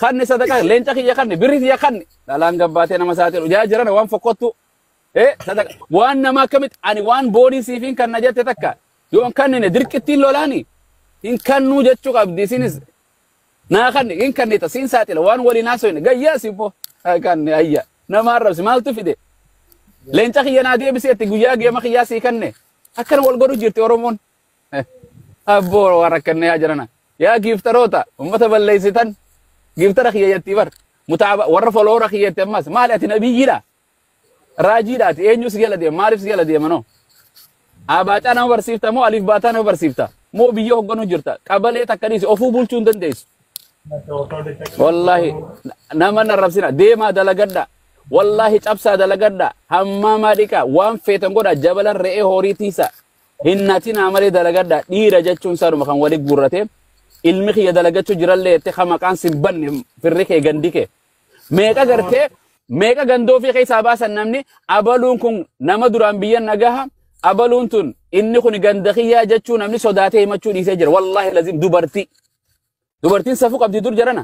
خاني صدقة لين تخي يا خاني بريت يا خاني لا لان قباتي أنا مساتر وجا جرنا وان فقطو إيه صدق وان ما كمت أنا وان بودي سيفين كان نجات تكا يوم كان ندرك التين لولاني إن كان نوجد شو قبدي سينز ناخني إن كان نتسين ساتي لوان ولي ناسوين جاي سيبو كان أيا نمارة سمال تفيدي لين تخي نادي بسيت تقولي جا ما خياسي كنّي أكن والجرو جرت أورمون أبو وركنّي أجرنا يا جيفتروتا ومتى بلّيستان جيفتر خيا يتبر متابع ورف الأورا خيا يتماس ما لأتي نبي جيلا راجيلات إنجوس جيلا دي مارف جيلا دي منو أباتنا برسيفتا مو ألف باتنا برسيفتا مو بيو هجنو جرتا قبل تكنيس أفو بولشون دنديس والله نما نرفسنا ديما دلقدا والله تابسا دلقدا همما ديكا وان فيتن غدا جبل رئي هوريتيسا هناتنا عملي دلقدا ديرا جچون سارو مخان ولي غورته علمي خي دلقچو جرالله تي خمقان سبن فريكي غنديكه ميقا غرته ميقا غندو في خي سابا سنمني ابلون كون نما دران بيان نغاها ابلون تون اني كون غندخيا جچو نمني سوداته مچو ديسه جر والله لازم dubartiin safuu qabdi dur jarana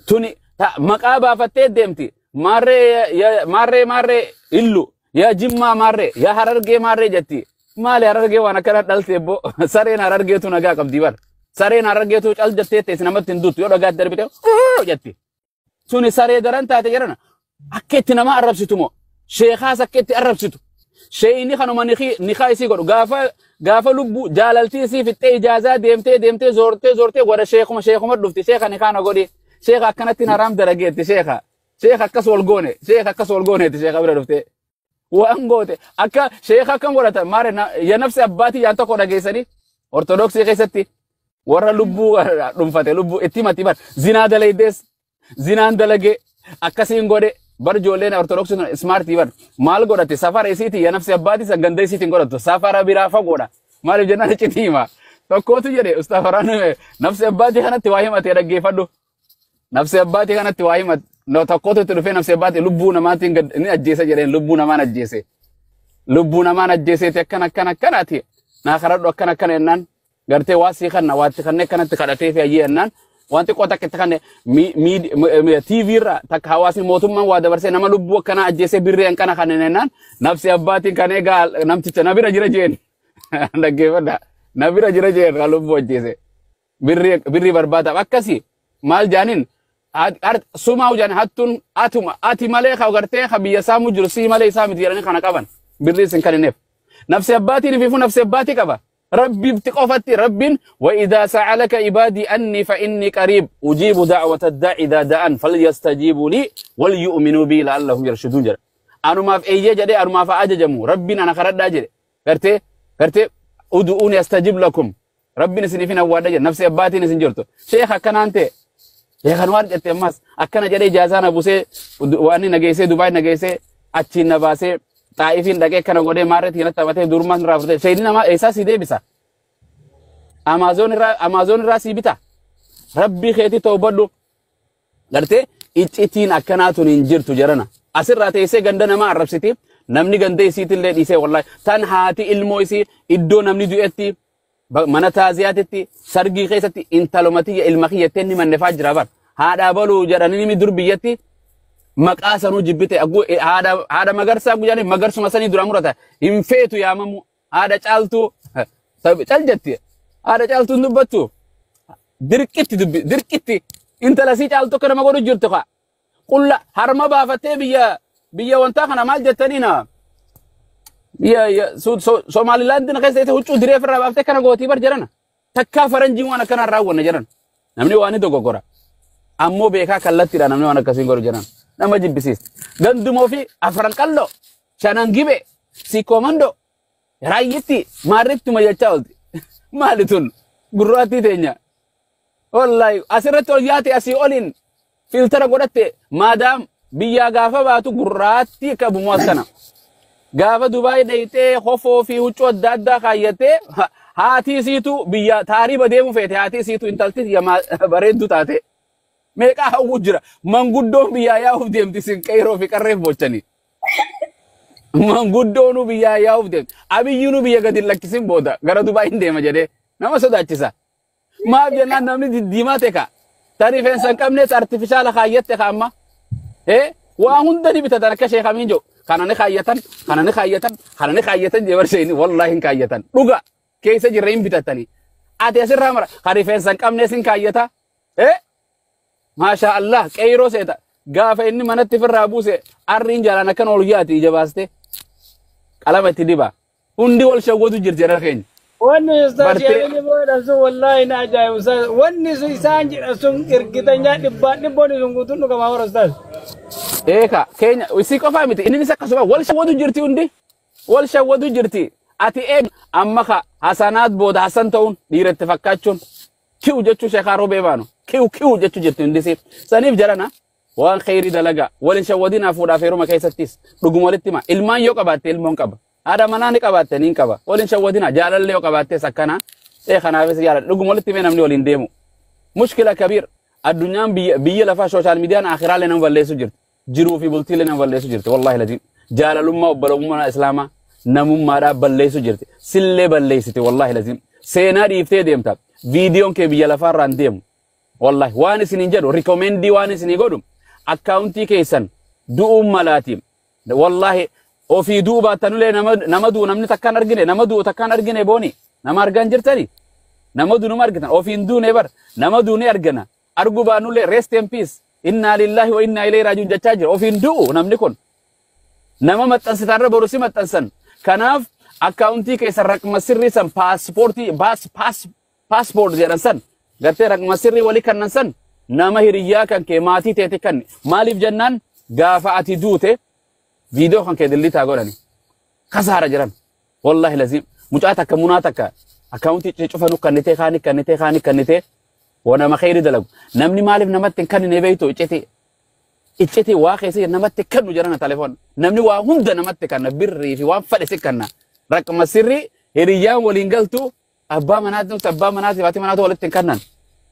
tuni maqaba fatte demti marre illu ya jimma marre ya hararge marre jatti mali hararge wana kana dalte bo sareen hararge tu naga qabdi bar sareen hararge tu cal jatte te sinamatti ndut yo daga darbite jatti tuni sare daran taate jarana akketti nama arabsitumo sheekha sakketti arabsitu sheyni khanuma ni khaisi godu gafa lubbu jalalti si fitte ijaza demte zorte wara sheikhuma dufti sheekha ni kana godi sheekha akkanatti haram darageti sheekha akkas wolgone ti sheekha bira dufte waan goote akka sheekha kan godata mare ya nafsi abbati yan tokko dhageessani orthodoxy keessatti warra lubbu dhumfate lubbu ittimati bar zinaan dalage akkasiin gode bar jolleen orthodoxy smart bar mal godate safara isiti ya nafsi abbati sagande isiti godatu safara bira fagoda mal jannati citima tokkotu jede ustafaran nafsi abbati kanatti waahimate dhageeffadhu nafsi abbati kanatti waahimat no tokkotu tudufe nafsi abbati lubbu namaatiin ni ajjeesa jedheen lubbu namaan ajjeese te akkanati na karadhu akkana ennaan gartee waasii kanna waatti kanne kanatti kadhatee fi ayyee ennaan wanti qota akka kanne TV irra takka hawaasni mootummaan waa dabarsee nama lubbu akkana ajjeese birreen kana kanneen ennaan nafsi abbaatiin kan egaa namticha nabira jira jeen dhaggeeffadha nabira jira jeen kan lubbu ajjeese birri barbaadaaf akkasi maal jaaniin suma ujan hattun ati malee ka gartee ka biyya saamu jiru si malee isaa miti jedhanii kana qaban birri sin kanineef nafsi abbaatiin fiifu nafsi abbaatii qaba ربي بتقفتي رب وإذا سألك عبادي أني فإني قريب أجيب دعوة الداع إذا دعان فليستجيبوا لي وليؤمنوا بي لعلهم يرشدون جرى أنا ما في أي جدي أنا ما في أججمو ربنا أنا خرد أجري كرتي أدعوني أستجيب لكم ربنا سنفينا وادجر نفسي أباتي نسنجرتو شيخ أكنا أنت يا خنوار جت ماس أكنا جدي جازانا بوسه واني نجيسه دبي نجيسه أتشين نباسه طائفين دقيقة كانوا قدام مارت هنا تبعته دورمان رافضه سيدنا ما إحساس يدي بسا أمازون راسي بيتا ربي خيتي توبدو لرته إتين أكناتون إنجير تجارنا أسر راتي إسه غندنا ما عرب سيتي نمني غندي سيتي اللي إسه والله تان هاتي علمو إسي إدو نمني دوئتي من تازياتي سرقي خيستي إنتالوماتي علمخية تني من نفاج رابر هذا بلو جراني مدر بيتي maqaasanu jibbite haada magarsaa guyyaanii magarsuma sanii dura murata hin feetu yaamamu haada caaltu cal jetti haada caaltu dubbattu dirqitti intala sii caaltu akka nama godhu jirtu ka qulla harma baafattee biyya wantaa kana maal jettaniina Somalilaandin keessa huccuu diree firraa baaftee kana gootii bar jedhana takkaa faranjiin waan akkanaa raawwanna jedhan namni waan dogoggora ammoo beekaa kallattiidha namni waan akkasiin godhu jedhan nama jibbisiis gandumoo fi afran qallo shanan gibe si komando raayitti maarritti majachaa olti maali tun gurraatti teenya wallahi asirratti ol yaate asii olin filtara godhatte maadaam biyyaa gaafa baatu gurraatti qabumoo akkana gaafa Dubaay dhayitee hofoo fi huccuu adda addaa kaayyatee haatii siitu biyya taariba deemu feete haatii siitu intalti bareeddu taate meeqa hawwu jira manguddoon biyyaa yaa'uuf deemti sin qeyroo fi qarreef bochanii manguddoonu biyyaa yaa'uuf deemti abiyyuunu biyya gadi lakkisin booda gara Dubaay hin deema jedhee nama sodaachisa maaf jennaan namni diddiimaa teeka تاني فين سنكمنيس artificial خايتة خامة إيه وهندني بتدرك كشيء خامين جو خانني خايتان خانني خايتان خانني خايتان جبر شيء والله إن خايتان رجع كيس جريم بتتاني أتيسر رامر خاري فين سنكمنيس إن خايتا إيه ما شاء الله كيرو سيدا قاف إني منت في الرابوس أرين جالانا كان أولياتي جباسته علامة تديبا هندي والشوكو تجرجر خين Wanni istaashiyanii booda sun wallahi na ajaa'ibu wanni sun isaan jedha sun irgitanya dhibboonni sun guutuun dhugamaa warra ustaas. Eeka keenya isii qofaa miti inni isa akkasuma wal shawwatu jirti hundi wal shawwatu jirti ati amma ka Hasanaat booda Hasan ta'uun dhiiratti fakkaachuun kiu jechuu sheekaa roobee baanu kiu jechuu jirti hundi siif saniif jarana waan khayrii dalagaa walin shawwadinaa fuudhaaf heeruma keessattis dhuguma walitti hima ilmaan yoo qabaatte ilmoon qaba. Ada mana ni kabatte nin kaba walin shawadina jalalle yo kabatte sakana kanaafis yaala dhugum walitti mee namni walin deemu mushkila kabir addunyaan biyya lafa social media akhirale nan walleesu jirti jiruu fi bultile nan walleesu jirti wallahi lazim jalalumma obbolumma islama namumma da balleesu jirti sille balleesiti wallahi lazim seena dhiiftee deemta videoon kee biyya lafa irraan deemu wallahi waan isinin jedhu recommend waan isini godhu accounti keessan du'um malaatim wallahi وفي دوبا تنولي نمدو نمني تكان أرجني نمدو تكان أرجني بوني نما أرجان جرتني نمدو نما أرجنا وفي ندو نبر نمدو نرجنا أرجو بانولي rest in peace إنا لله وإنا إليه راجعون جتاجر وفي ندو نمنيكون نما متنسيتار بروسي متنسن كناف أكاونتي كيسر رقم سري سن باسبورتي باسبورت جرانسن قرتي رقم سري ولي كننسن نما هريا كان كماتي تيتكن مالي بجنان قافعتي دوته فيديو كان كده اللي تاقولني خسارة جران والله لازم مجاتك مناتك أكاونتي تشوفه كنتي خاني وانا ما خير دلو نمني مالف نمت كان نبيتو اتشتي واخي سي نمت كان جران تليفون نمني واهم ده نمت كان بري في وان فلسي كان رقم سري هريان ولينقلتو أبا مناتي فاتي مناتو ولدت كانن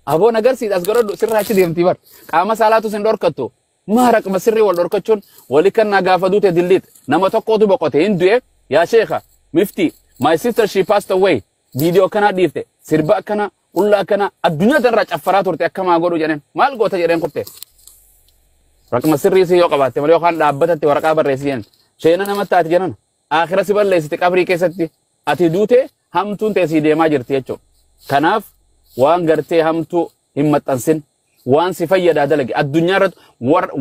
أبو نقرسي أسقرد سرها شدي امتبار قام سالاتو سندوركتو ما رقم سري والوركتشون ولكن نقافدو تدليت نما تقوتو بقوتي هندوه يا شيخة مفتي my sister she passed away فيديو كنا ديفته سربا كنا ولا كنا الدنيا تنرج أفراد ورتي أكما أقولو جنين ما القوة جرين قبته رقم سري سي يوقبته مليو خان لابتت ورقا برسيين شينا نما تاتي جنن آخر سبال ليستي كابري كيستي أتي دوته همتون تسي ديما جرتي يجو كناف وان غرتي همتو همت أنسن وان سفيدا دلقي الدنيا رد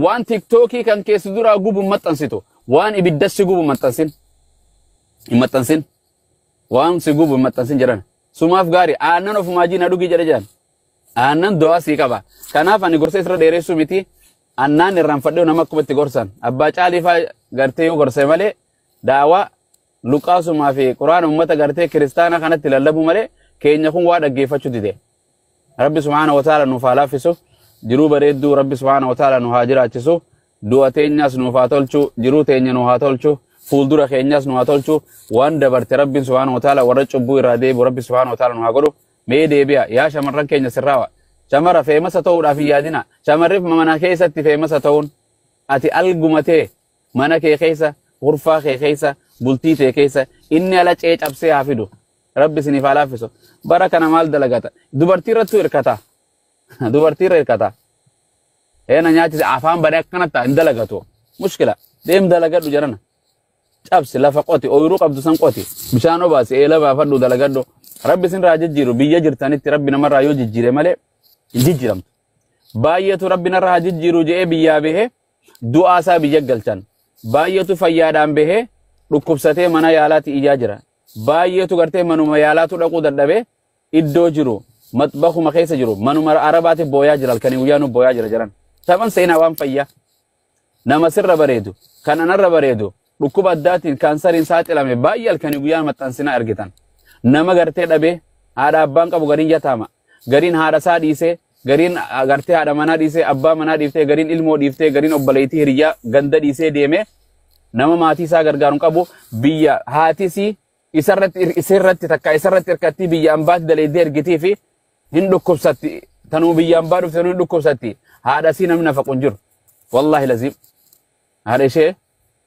وان تيك توكي كان كيس دورا غوب متنسيتو وان ابدس غوب متنسين وان سغوب متنسين جران سماف غاري انن اوف ماجي ندوغي جرجان انن دوا سيكبا كانا فاني غورسي سر ديريسو ميتي انن نران فدو نمكبتي غورسان ابا چاليفا غرتيو غورسي مالي داوا لوقاس ما في قران امته غرتي كريستانا كانت للبو مالي كينيا كون وا دغيفچو ديده ربي سبحانه وتعالى نفالافسو جرو بريدو ربي سبحانه وتعالى نهاجراتشو دواتينياس نوفاتولچو جرو تينيا نوهاتولچو فولدورا خينياس نوهاتولچو وان دبرت ربي سبحانه وتعالى ورچبو ارادي ربي سبحانه وتعالى نهاغدو مي ديبيا يا شمرن كينيا سراوا شمر فيمسا تو دا في يادنا شمر منا كيستي فيمسا تون اتي الغمته منا كي خيسا غرفا خيسا بولتي كيسا اني على چيچ ابسي حافظو ربي سني فالافسو بركنا مال دلغتا دبرتي رتو اركتا دبرتي ركتا هنا نياتي عفان بدك كانت اندلغتو مشكله ديم دلغدو جرنا ابس لفقوتي او يروق عبد سنقوتي مشانو باس ايلا بافدو دلغدو ربي سن راججيرو بيا جرتاني ربنا مر رايو ججيره مالي ججيرم بايتو ربنا راججيرو جي بيا به دعاء سا بيا گلچن بايتو فيادان به دكوبسته منا يالاتي اجاجرا بايتو غرتي منو يالاتو دقو ددبه ادو جيرو مطبخو مخيسه جيرو منو مر عرباتي بويا جرال كني ويانو بويا جران تمن سينا وان فيا نما سر بريدو كان انا بريدو دكوب اداتين كانسرين ساتلامي بايال كني ويان متنسنا ارغتان نما غرتي دبه هذا ابان قبو غرين يتاما غرين هذا ساديسه غرين غرتي هذا منا ديسه ابا منا ديفته غرين علمو ديفته غرين اوبليتي هريا غند ديسه ديمه نما ماتي سا غرغارون قبو بيا هاتيسي isirratti takka isirratti irkatti biyyaan baat daleedee ergitee fi hin dhukkubsatti tanuu biyyaan baa dhufte hin dhukkubsatti haadha si namni nafaqun jiru wallahi lazim haadha ishee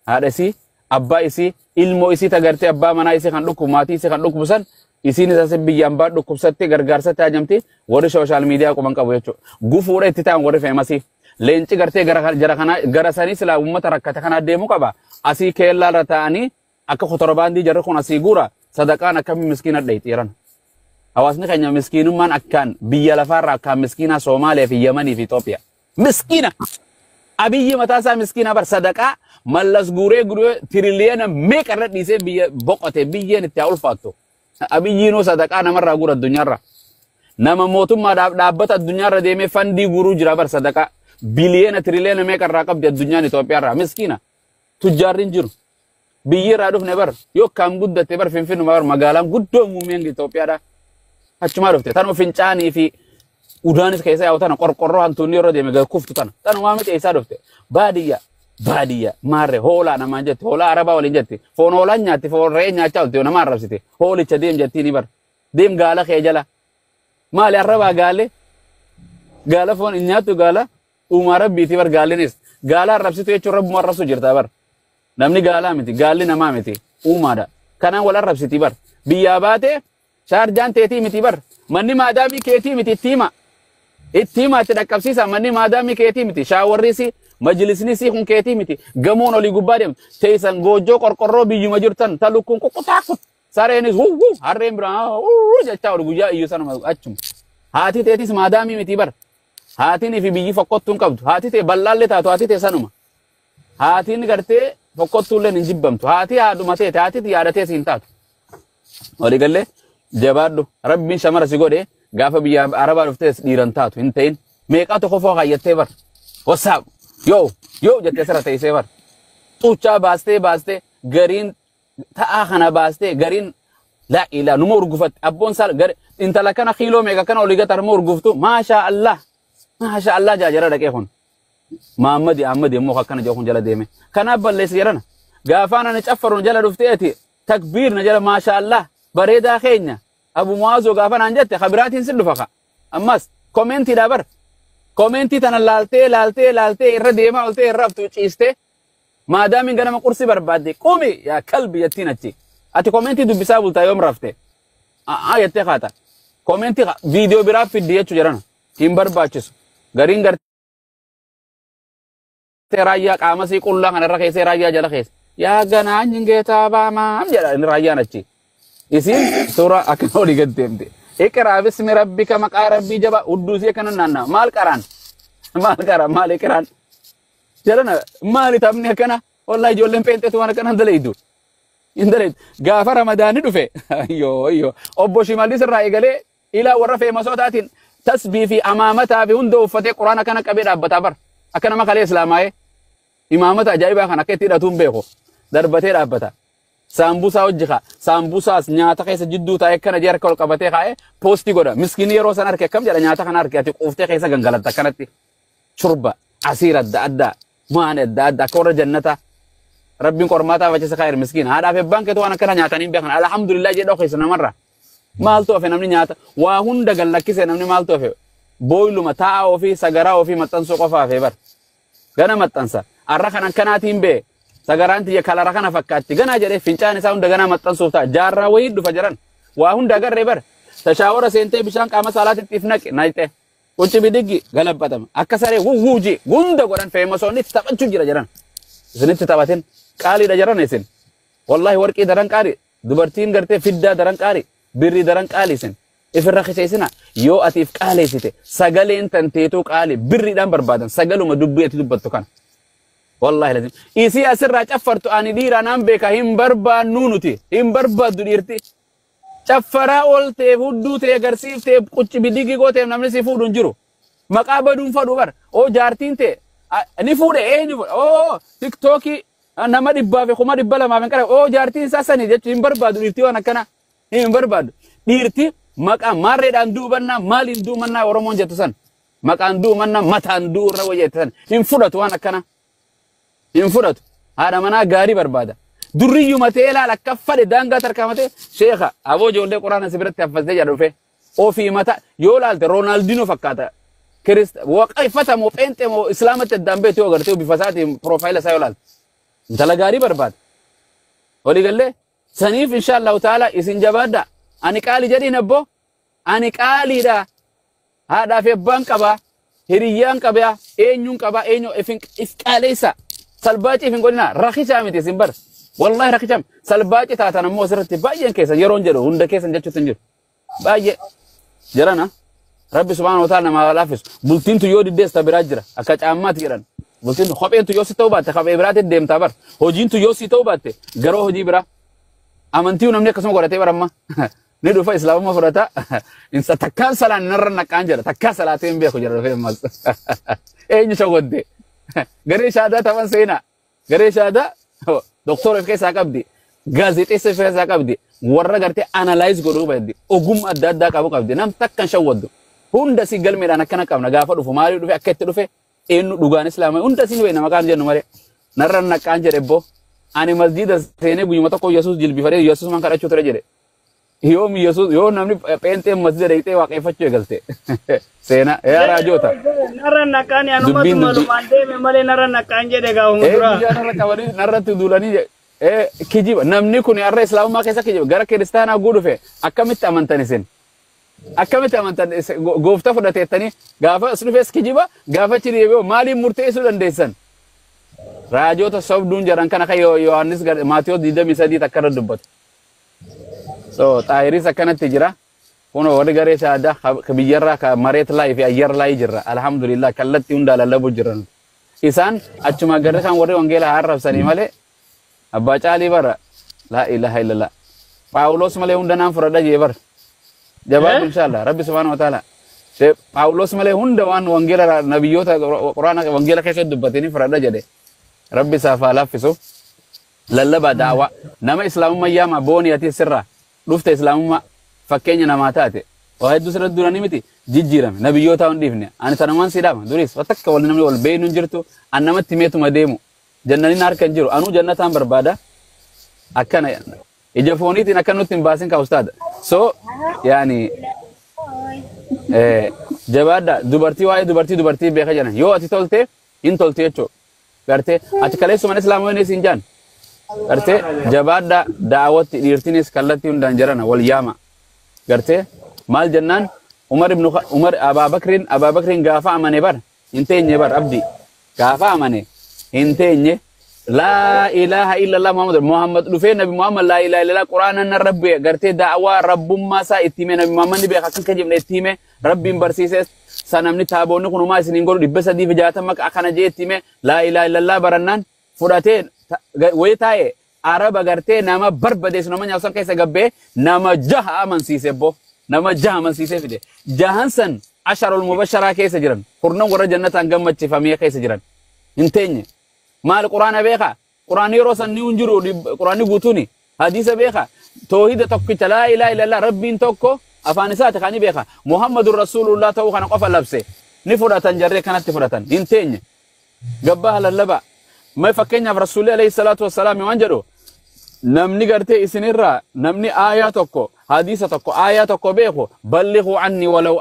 haadha si abbaa isii ilmoo isii tagartee abbaa manaa isii kan dhukkubu maatii isii kan dhukkubusan isiin isa biyyaan baa dhukkubsattee gargaarsatti hajamti warri social media quban qabu jechuudha. Gufuudha itti ta'an warri feemasii. Leenci gartee gara sanii silaa uummata rakkata kana deemu qaba. Asii keellaarra ta'anii akka kotorbaandii jarri kun asii guura sadaqaan akkamiin miskiina dhayxiiran. Hawaasni keenya miskiinummaan akkaan biyya lafaarraa akkaan miskiina Soomaaliyaa fi Yemanii fi Itoophiyaa. Miskiina. Abiyyi mataasaa miskiina bar sadaqaa mallas guuree tiriliyeena meeqarra dhiisee biyya boqote biyyeen itti haa ulfaattu. Abiyyiinuu sadaqaa namarraa guura addunyaarra. Nama mootummaadhaaf dhaabbata addunyaarra deemee fandii guuruu jira bar sadaqaa. Biliyeena tiriliyeena meeqarraa qabdi addunyaan Itoophiyaarraa miskiina. Tujjaarriin jiru. Biyyi irraa dhufne bar yookaan guddatte bar Finfinnuma bar magaalaan guddoo muumeen Itoophiyaadha. Achumaa dhufte tanuma fincaanii fi udaanis keessa yaa'u tana qorqorroo hantuunni yeroo deeme kuftu tana. Tanuma miti eessaa dhufte. Baadiyyaa maarree hoolaa namaan jette hoolaa arabaa waliin jette foon hoolaan nyaatti foon re'ee nyaachaa olte namaa arrabsite hoolicha deem jettiin bar deem gaala kee jala maali arrabaa gaala foon hin nyaattu gaala uumaa rabbiiti bar gaallinis gaala arrabsitu jechuun rabbuma arrabsu jirta bar namni gaalaa miti gaalli namaa miti uumaadha kanaan wal arrabsiti bar biyyaa baate shaarjaan teetii miti bar manni maadaamii keetii miti itti hima itti dhaqqabsiisa manni maadaamii keetii miti shaawarriisi majlisni si kun keetii miti gamoon olii gubbaa deemtu teessan goojjoo qorqorroo biyyuma jirtan talukkuun kukkutaakut sareenis harreen biraa jechaa ol guyyaa iyyuu sanuma achuma haati teetis maadaamii miti bar haatiin fi biyyi fokkottuun qabdu haati tee bal'aallee taatu haati tee sanuma haatiin gartee fokkottuulleen hin jibbamtu haati haadhuma teete haati yaadatees hin taatu walii gallee jabaadhu rabbiin shamara si godhe gaafa biyya arabaa dhuftees dhiiran taatu hin ta'in meeqaa tokko foo kaayyattee bar wasaab yoo jettee sirra teessee bar xuuchaa baastee gariin ta'aa kana baastee gariin laa ilaa numa urgufatte abboon saal intala kana kiiloo meeqa kana olii gatar numa urguftu maashaa Allah jaajara dhaqee kun Ahmadi immoo akkana jedhu kun jala deeme kanaaf balleessi jedhana gaafaan ani caffaruun jala dhuftee ati takbiir na jala maashaa Allah bareedaa keenya Abu Muazoo gaafaan an jette khabiraatiin sin dhufa ammas koomentiidhaa bar koomenti tana laaltee irra deemaa oltee irra aftu ciiste maadaamiin ganama qursi barbaadde qumi yaa kalbi jettiin achi ati koomenti dubbisaa bultaa yoom rafte jettee kaata koomenti viidiyoo biraa fiddi jechuu jedhana hin barbaachisu gariin gartee raayyaa qaama sii qullaa kanarra keessee raayyaa jala keessa yaa ganaa nyingeetaa baamaam jedha inni raayyaan achi isiin suura akkana olii gad deemte. Iqraa bismi rabbika maqaa rabbii jaba udduusii kana naanna maal qaraan maal iqraan jedhana maali taphni akkana wallahi ijoolleen peenxeetu waan akkana hin dalaydu gaafa ramadaani dhufe yoo obbo Shimallis irraa eegalee ilaa warra feemasootaatiin tasbii fi amaamataa fi hunda uffatee quraana kana qabee dhaabbataa bar akka nama kalee islaamaa'ee imaamata ajaa'ibaa kan akka itti hidhatuun beeku darbatee dhaabbata. Sambusa hojjika sambusaas nyaata keessa jidduu taa'ee kana jeera kol qabatee kaa'ee poostii godha miskiinii yeroo san harkee akkam jedha nyaata kana harkee ati quuftee keessa gangalatta akkanatti shurba asiir adda addaa akka warra jannata rabbiin qormaataa facisa kaa'eer miskiin haadhaaf ebbaan keetu waan akkana nyaatanii beekan alhamdulillah jedhoo keessa namarra maaltu hafe namni nyaata waa hunda gallakkisee namni maaltu hafe booyluma taa'aa ofii sagaraa ofii maxxansuu qofaa hafe bar gana maxxansa arra kan akkanaatiin bee Sagaran tiya kalara kana fakkaatti ganaa jedhee fincaan isaa hunda ganaa maxxansuuf ta'a jaarraa wayii dhufa jiran waa hunda agarree bar tashaawara seentee bishaan qaama saalaatitti if naqe naayite quncii biddiggi galabbatama akka saree wuuji hunda godhan feemasoonni taphachuu jira jiran isinitti taphatin qaaliidha jiran isin wallahi warqii daran qaali dubartiin gartee fiddaa daran qaali birrii daran qaali isin ifirra qiseessina yoo atiif qaaleessite sagaleen tanteetuu qaali birriidhaan barbaadan sagaluma dubbii ati dubbattu kana. Wallahi lazim isi asirraa caffartu ani dhiiraa naan beeka hin barbaannu nuti hin barbaaddu dhiirti caffaraa ooltee hudduu ta'e agarsiiftee qucci biddigi gooteef namni si fuudhu hin jiru maqaa baduun fadhu bar oo jaartiin ta'e ni fuudhe eenyu tiktookii nama dhibbaa fi kuma dhibba lamaaf hin qara oo jaartiin isaa sanii jechuun hin barbaadu dhiirtii waan akkana hin barbaadu dhiirti maqaa maarreedhaan duubannaa maaliin duumannaa Oromoon jettu san maqaan duumannaa mataan duurra wayyeetti san hin fudhatu waan akkana. Hin fudhatu haadha manaa gaarii barbaada durriyyuma ta'ee ilaala akka fadhe daangaa tarkaamate sheekha aboo ijoollee quraana si biratti haffasee jedha dhufe ofii mata yoo ilaalte Roonaaldinoo fakkaata waaqeffata moo pheenxee moo islaamatti addaan beetu yoo agartee bifa isaatiin piroofaayila isaa yoo ilaalte intala gaarii barbaada ولي قال لي سنيف إن شاء الله تعالى إسن جبادة أني قالي جدي نبو أني قالي دا هذا في بنك أبا هريان كبا إنيون كبا إنيو إفنك إسكاليسا سلباتي إفنك قلنا رخيصة متى سنبر والله رخيصة سلباتي تاتنا مو سرتي باين كيسا يرون جرو هند كيسا جاتشو تنجر باين جرانا ربي سبحانه وتعالى ما لافس بلتين تو يودي ديس تبراجرة أكاد أمات جران بلتين تو خبين تو يوسي توبات خبين برات الدم تبر هجين تو يوسي توبات جرو هجي برا أمانتيو نمني كسم قرأتي برا ندو فا إسلام ما فرطا إنسا تكال سلان نرنا كانجر تكال سلاتين بيكو جرد في المال إيه نشو قد غري شهادة تمن سينا غري شهادة دكتور في كيسا كبدي غازيتي سفيسا كبدي ورّا غرتي أنالايز قدو بدي أقوم أداد كابو كبدي نام تكن شو قدو هوندا سيجل ميرانا كنا كامنا غافا دو فماري دو في أكتر دو في إنو دوغان إسلام هوندا سينو بينا مكان جنو ماري نرنا كانجر إبو أنا مسجد سيني بيجي متى يسوع جل بيفري يسوع من كارا شوتر جري يوم يسوع يوم نامني بينتي مسجد ريته واقع فتشة قلتي سينا يا راجوتا نرنا كان يا نوما تمالو مانتي ممالي نرنا كانجر دعاو مدرا نرنا كواري نرنا تدولاني كجيب نامني كوني أرى إسلام ما كيسا كجيب غير كريستانا غودو في أكمل تامنتاني سين أكمل تامنتاني غوفتا فدا تاني غافا سنوفيس كجيبا غافا تريبو مالي مرتي سودان ديسان راجوتا سب دون جران كنا كيو يوانس ماتيو ديدا مسادي تكرر دبت so tahiri sakana tijra kono wadi gare sada kabiyarra ka maret lai fi ayyar lai jirra alhamdulillah kallati unda lalabu jirran isan achuma gare kan wadi wangela harab sani male abba chali bara la ilaha illallah paulos male unda nam furada jebar jawab insyaallah rabbi subhanahu wa taala se paulos male unda wan wangela nabiyota qur'ana wangela kaysa dubatini furada jade rabbi safala fisu lallaba da'wa nama islamu mayyama boni ati sirra dufta islamu fakkenya namataate wa heddu sirra durani miti jijjiram nabiyota on difne an tanaman sidama duris watakka wal namni wal baynun jirtu annamatti metu mademu jannani nar kan jiru anu jannatan barbada akana ija foniti nakanutin basin ka ustad so yani jabada dubarti be khajana yo ati tolte in tolte echo garte ati kale suman islamu ne sinjan garte jabada da'wat dirtinis kallati undan jarana wal yama garte mal jannan umar ababakrin gafa amane bar intenye bar abdi gafa amane intenye la ilaha illallah muhammad dufe nabi muhammad la ilaha illallah qur'anan rabbi garte da'wa rabbum ma sa itime nabi muhammad be hakan kajibne itime rabbim barsises sanamni tabonu kunuma isinin goru dibesa di vijata mak akana je itime la ilaha illallah barannan fudate waytaye araba garte nama barbades nama nyawsan kaysa gabbe nama jaha amansiise bo nama jaha amansiise fide jahansan asharul mubashara kaysa jiran kurnan wara jannatan gammachi famiya kaysa jiran intenye mal qur'ana beeka qur'ani rosan ni unjuru qur'ani gutuni hadisa beeka tauhid tokko la ilaha illallah rabbin tokko afanisat khani beeka muhammadur rasulullah taw khana qafa labse ni fudatan jarre kanat fudatan intenye gabba halallaba ما فكينا في رسول الله عليه الصلاة والسلام يوانجرو نمني قرتي إسنرا نمني آياتكو حديثتكو آياتكو بيخو بلغوا عني ولو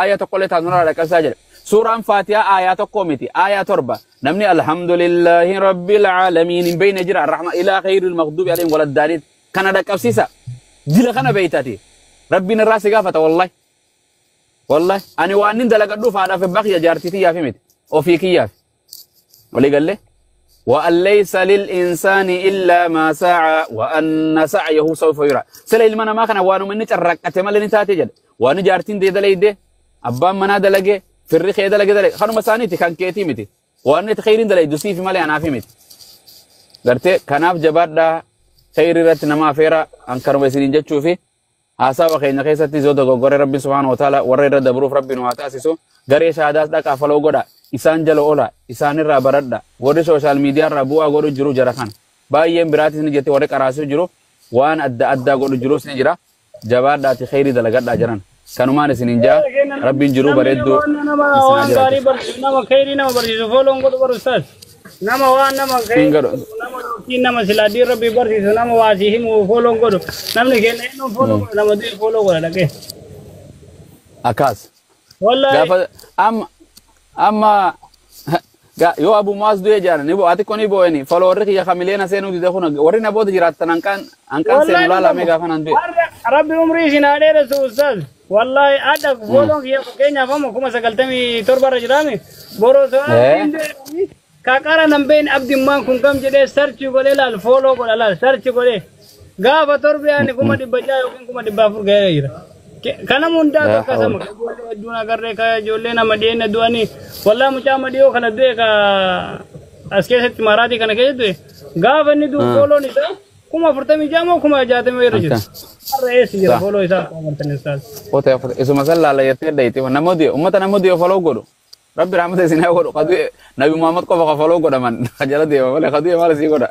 آياتكو لتنرى لك ساجر سورة فاتحة آياتكو متي آيات ربا نمني الحمد لله رب العالمين بين جرى الرحمة إلى خير المغضوب عليهم ولا الدالين كان لك أبسيسا دي لخنا بيتاتي ربنا الراس قافة والله أنا وأنين دلق الدوف على في بقية جارتي يا فهمت وفي كياف ولي قال لي وأن ليس للإنسان إلا ما سعى وأن سعيه سوف يرى سلا المنا ما كان وانو مني ترك أتمنى لنتاتي جد وانو جارتين دي دلي دي أبام منا دلقي في الريخ دلقي دلقي خانو مسانيتي كان كيتي متي وانو تخيرين دلقي دوسي في مالي أنا في متي قرتي كناف جبار دا خير رت نما فيرا أنكر ويسيرين جد شوفي آسا وخينا خيستي زودو غوري ربي سبحانه وتعالى وري رد بروف ربي نواتاسيسو غري شهادات دا كافلو غودا isan jalo ola isan irra baradda wori social media irra bu'a godhu jiru jara kan baay'een biraati ni jette wori qaraasu jiru waan adda godhu jiru sin jira jabaadhaati khayri dalagadha jiran kanumaan isinin jaa rabbiin jiru bareeddu nama khayri nama barsiisu folon godhu barustas nama waan nama khayri nama siladi rabbi barsiisu nama waasi himu folon godhu namni kenna eno folon nama de folon godha dhaqe akas wallahi amma Yo Abu Muaz du'e jaalan ni bo ati koni bo eni follower ki ya kamilena senu dide khuna warri na bod jiratan ankan senu lala mega fanan du'e rabbi umri sinade rasul ustaz wallahi ada bolong ya kenya famo kuma sagaltami torbara jirami boro so kakara namben abdi man kun kam jede search gole lal follow gole lal search gole gafa torbiya ni kuma di bajayo kuma di bafur gaya jira kana munda ka sama duna garre ka jolle na madina duani wallahi mucha madiyo kana de ka aske set maradi kana ke de gafa ni du follow ni ta kuma furtami jamo kuma jate me rajis arre esi jira follow isa martani ustaz ote isu masalla la yete daiti namodi ummata namodi follow godo rabbi rahmate sina godo kadu nabi muhammad ko baka follow godo man kajala de wala kadu mala si godo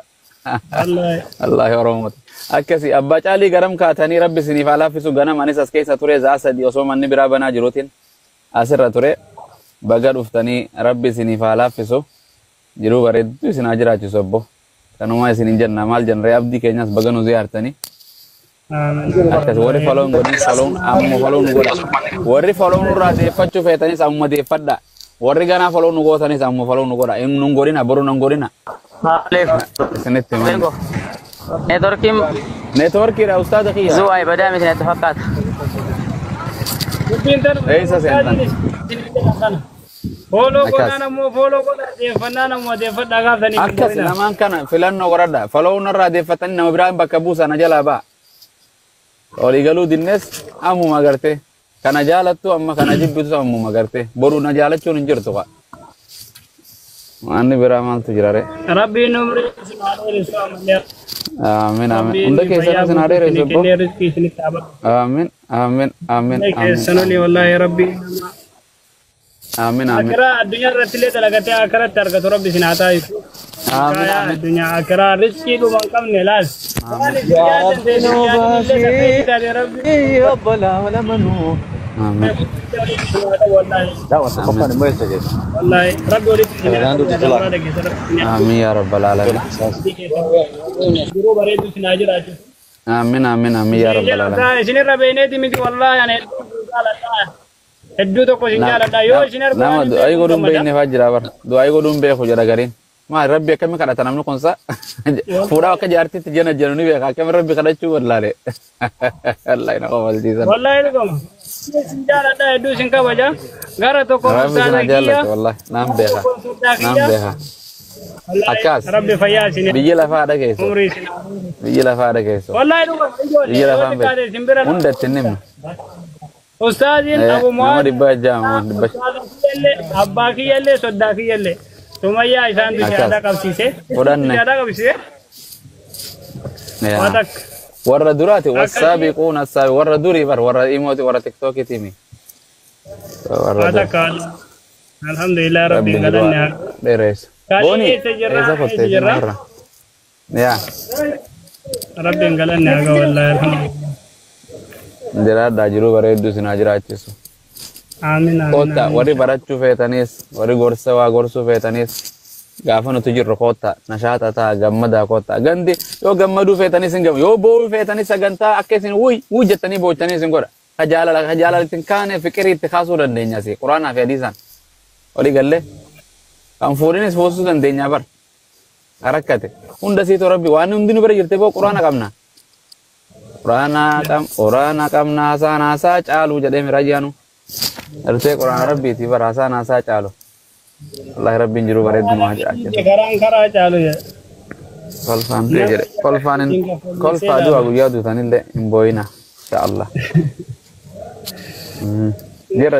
allah ya rahmat akasi abba cali garam katani rabbi sini fala fisu gana manis askesa ture za asadi oso manni bira bana jirotin asira ture bagar uftani rabbi sini fala fisu jiru baredu sina jirachi sobbo kanuma sini janna mal janre abdi kenyas baganu ziyartani akasi wori follow ngodi follow ammo follow ngoda wori follow nurra de faccu fetani samma de fadda wori gana follow nugo tani sammo follow nugoda en ngorina boru ngorina سنت من نتورك يا أستاذ أخي زواي بدأ مثل اتفاقات ليس سنتان follow kona mo follow kona de fanana mo de fadda ga tani akas naman kana filan no gorada follow narra de fatani na ibrahim bakabusa na jala ba oli galu dinnes amu magarte kana jalatu amma kana jibbitu amu magarte boru na jalachu ninjirtu ka Ani beramal tu jirare. Rabbi numri sinade resamnya. Amin amin. Unda kesana sinade resabo. Amin amin amin amin. Kesanoni wallahi Rabbi. Amin amin. Akira dunia ratile talagate akira targat Rabbi sinata itu. Amin amin. Dunia akira rezeki lu mangkam nelas. Amin. Ya Rabbal alamin. Amin. Wallahi Rabbi uri Amin ya rabbal alamin. Amin amin amin ya rabbal alamin. Sini Rabbi ini dimiti wallahi ane eddu to ko sinjala da yo sini Nama do ay godum be ne fajira bar. Do ay godum be ko jara garin. Ma rabbi kam kada tanam no konsa. Pura ka jarti jana januni be ka kam rabbi kada chu wallare. Allah ina ko waldi san. Wallahi ko sinjala da eddu sinka baja gara to ko sana jalla wallahi nam beha nam beha akas Rabbi fayasini bijila fa da keso bijila fa da keso wallahi do bijila fa be unda tinnim ustazin abu muhammad namadi baja mo bash abba ki yalle sodda ki yalle sumayya isan du ada kabsise odanne ada kabsise wadak warra durati wasabiquna as-sabi warra duri bar warra imoti warra tiktok timi wadak alhamdulillah rabbi galanna beres boni esa kotte marra ya rabbi galanna ga wallahi alhamdulillah ndira da jiru bare du sinajira achisu amin amin kota wari barachu fetanis wari gorsu fetanis gafano tujirro kota nashata ta gammada kota gandi yo gammadu fetanis ngam yo bo fetanis saganta akesin wujatani bochani singora hajala tinkane fikri ittikhasu dandenya si qur'ana fi hadisan wali galle kan furinis fosu dandenya bar harakate unda si to rabbi wani undini bare jirte bo qur'ana kamna qur'ana kamna nasa chalu jade mirajanu arte qur'ana rabbi ti barasa nasa chalu Allah rabbi jiru bare dum aja garang kara chalu ya kolfan jere kolfanin kolfa du agu yadu tanille imboina insyaallah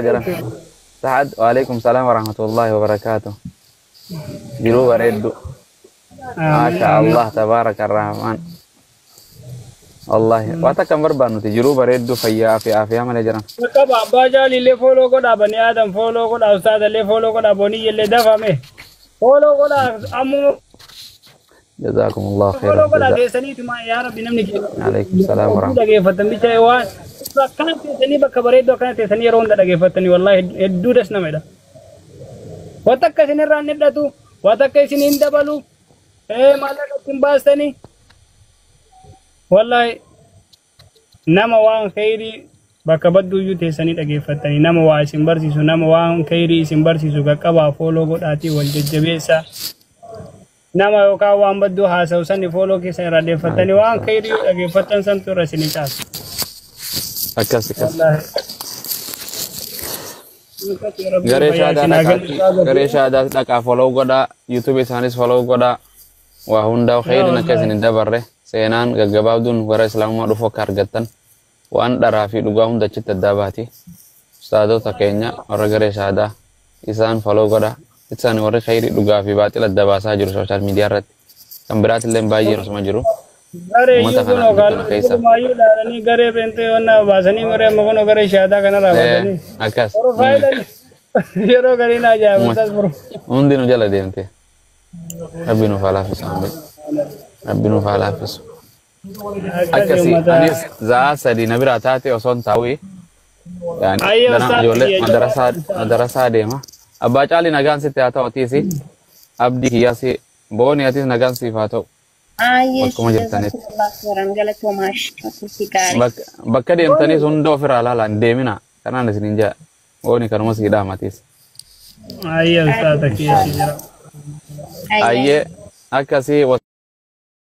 jara Saad waalaikumsalam warahmatullahi wabarakatuh jiru bare du masyaallah tabarakarrahman Allah wata kamar banu ti jiru bare du fayya afi amale jaran ka baba jali le follow ko da bani adam follow ko da ustad le follow ko da boni yelle dafa me follow ko da amu jazakumullah khairan follow ko da de sani tuma ya rabbi namni ke waalaikumsalam warahmatullahi dage fatan bi cewa kan te sani baka bare do kan te sani ronda dage fatani wallahi eddu das na meda wata ka sini ran nedda tu wata ka sini indabalu malaka timbastani wallahi nama wan khairi bakka badduuyyuu teessanii dhageeffatanii nama waa isin barsiisu nama waan khayrii isin barsiisu qaqqabaa fooloo godhaatii wal jajjabeessa nama yookaan waan badduu haasa'u sani fooloo keessa irraa deeffatanii waan khayrii dhageeffattan santu irra isinii caasu. Akkas. Garee shaadaa dhaqaa follow godhaa YouTube isaanis follow godhaa waa hundaa khayriin akka isin dabarre seenaan gaggabaabduun warra islaamummaa dhufu akka argattan waan dharaa fi dhugaa hunda achitti adda baati ustaadota keenya warra garee shaadaa isaan follow godhaa isaan warri khayrii dhugaa fi baaxila adda baasaa jiru social media irratti kan biraatillee baay'ee rusuma jiru. Gare yukuno kalau mayu darani gare bente wana basani mere magono gare shada kana rabatani. Akas. Oro faida yero gari na ja mutas bro. Undi no jala dente. Rabbinu falafis ambe. Rabbinu falafis. Akasi anis za sadi nabira taate oson tawi. Yani dana jole madrasa dema. Abba cali nagan sitte ata otisi. Abdi kiyasi boni atis nagan sifato. Akkuma jirtanitti. Bakka deemtanii hunda ofirraa ilaalaan deemina. Kanaan isiniin jaa. Ooni kanuma siidhaa matiis. Ayyee ustaata kiyya jira. Ayyee akkasii